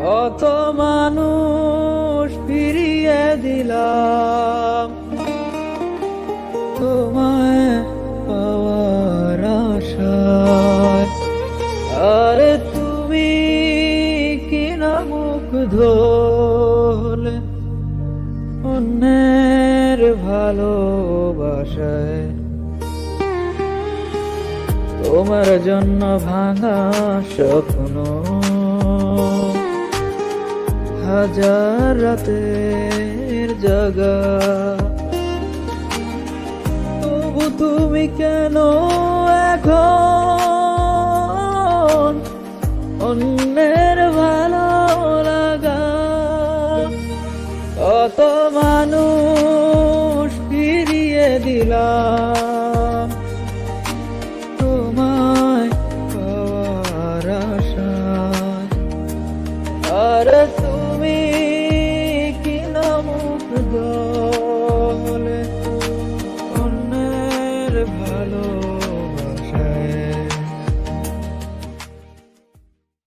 কত মানুষ ফিরিয়ে দিলাম তোমায় পাওয়ার আশায়, আরে তুমি কিনা মুখ ধোলে অন্যের ভালোবাসায়। তোমার জন্য ভাঙা স্বপ্ন হাজার রাতের জাগা, তবু তুমি কেন এখন অন্যের ভালো লাগা। কত মানুষ ফিরিয়ে দিলাম তোমায় পাওয়ার আশায়, আর তুমি